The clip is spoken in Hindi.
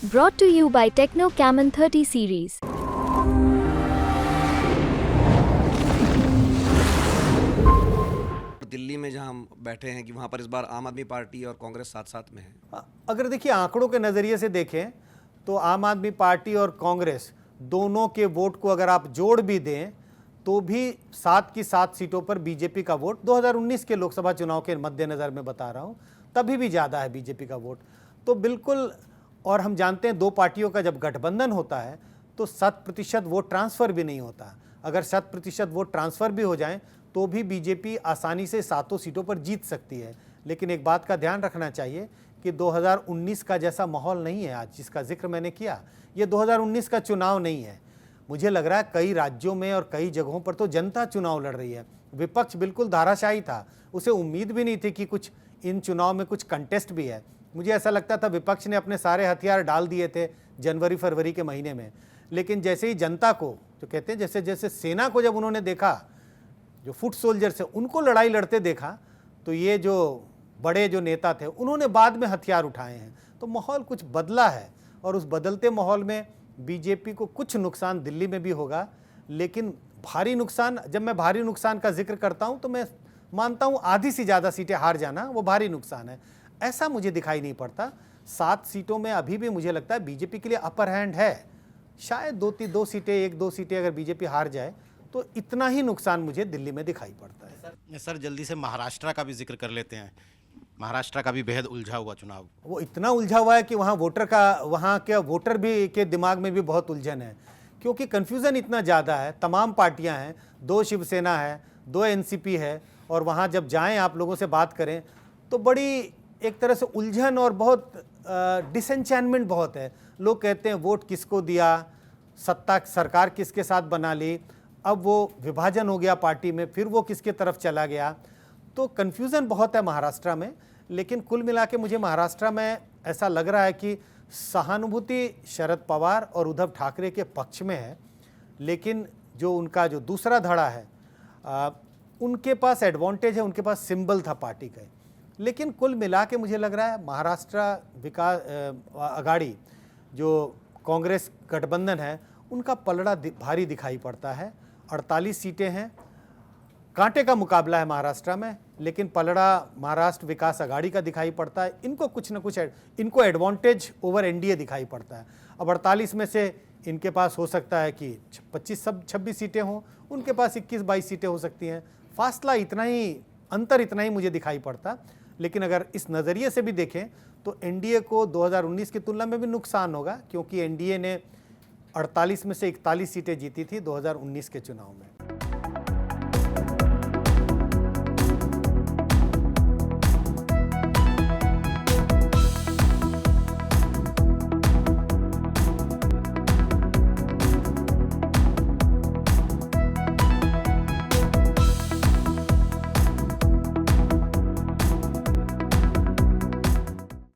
Brought to you by Techno Camon 30 series. Delhi में जहां हम बैठे हैं कि वहां पर इस बार आम आदमी पार्टी और कांग्रेस साथ साथ में है। अगर देखिए आंकड़ों के नज़रिए से देखें तो आम आदमी पार्टी और कांग्रेस दोनों के वोट को अगर आप जोड़ भी दें तो भी 7 की 7 सीटों पर बीजेपी का वोट 2019 के लोकसभा चुनाव के मद्देनज़र में बता रहा हूं, तभी भी ज़्यादा है बीजेपी का वोट। तो बिल्कुल, और हम जानते हैं दो पार्टियों का जब गठबंधन होता है तो 100% वोट ट्रांसफ़र भी नहीं होता। अगर 100% वोट ट्रांसफ़र भी हो जाएं तो भी बीजेपी आसानी से 7 सीटों पर जीत सकती है। लेकिन एक बात का ध्यान रखना चाहिए कि 2019 का जैसा माहौल नहीं है आज जिसका जिक्र मैंने किया। ये 2019 का चुनाव नहीं है। मुझे लग रहा है कई राज्यों में और कई जगहों पर तो जनता चुनाव लड़ रही है। विपक्ष बिल्कुल धाराशायी था, उसे उम्मीद भी नहीं थी कि कुछ इन चुनाव में कुछ कंटेस्ट भी है। मुझे ऐसा लगता था विपक्ष ने अपने सारे हथियार डाल दिए थे जनवरी फरवरी के महीने में। लेकिन जैसे ही जनता को, जो कहते हैं जैसे जैसे सेना को जब उन्होंने देखा, जो फुट सोल्जर्स है उनको लड़ाई लड़ते देखा, तो ये जो बड़े जो नेता थे उन्होंने बाद में हथियार उठाए हैं। तो माहौल कुछ बदला है और उस बदलते माहौल में बीजेपी को कुछ नुकसान दिल्ली में भी होगा। लेकिन भारी नुकसान, जब मैं भारी नुकसान का जिक्र करता हूं तो मैं मानता हूं आधी से ज़्यादा सीटें हार जाना वो भारी नुकसान है, ऐसा मुझे दिखाई नहीं पड़ता। 7 सीटों में अभी भी मुझे लगता है बीजेपी के लिए अपर हैंड है। शायद दो सीटें, 1-2 सीटें अगर बीजेपी हार जाए तो इतना ही नुकसान मुझे दिल्ली में दिखाई पड़ता है। सर जल्दी से महाराष्ट्र का भी जिक्र कर लेते हैं। महाराष्ट्र का भी बेहद उलझा हुआ चुनाव। वो इतना उलझा हुआ है कि वहाँ के वोटर भी के दिमाग में भी बहुत उलझन है, क्योंकि कन्फ्यूज़न इतना ज़्यादा है। तमाम पार्टियाँ हैं, 2 शिवसेना है, 2 एनसीपी है, और वहाँ जब जाएं आप लोगों से बात करें तो बड़ी एक तरह से उलझन और बहुत डिसएंचैनमेंट बहुत है। लोग कहते हैं वोट किसको दिया, सत्ता सरकार किसके साथ बना ली, अब वो विभाजन हो गया पार्टी में, फिर वो किसके तरफ चला गया। तो कन्फ्यूज़न बहुत है महाराष्ट्र में। लेकिन कुल मिला के मुझे महाराष्ट्र में ऐसा लग रहा है कि सहानुभूति शरद पवार और उद्धव ठाकरे के पक्ष में है। लेकिन जो उनका जो दूसरा धड़ा है उनके पास एडवांटेज है, उनके पास सिंबल था पार्टी का। लेकिन कुल मिला के मुझे लग रहा है महाराष्ट्र विकास आघाड़ी जो कांग्रेस गठबंधन है उनका पलड़ा भारी दिखाई पड़ता है। 48 सीटें हैं, कांटे का मुकाबला है महाराष्ट्र में, लेकिन पलड़ा महाराष्ट्र विकास आघाड़ी का दिखाई पड़ता है। इनको कुछ न कुछ इनको एडवांटेज ओवर एनडीए दिखाई पड़ता है। अब 48 में से इनके पास हो सकता है कि 26 सीटें हों, उनके पास 21-22 सीटें हो सकती हैं। फासला इतना ही, अंतर इतना ही मुझे दिखाई पड़ता। लेकिन अगर इस नज़रिए से भी देखें तो एनडीए को 2019 की तुलना में भी नुकसान होगा, क्योंकि एनडीए ने 48 में से 41 सीटें जीती थी 2019 के चुनाव में।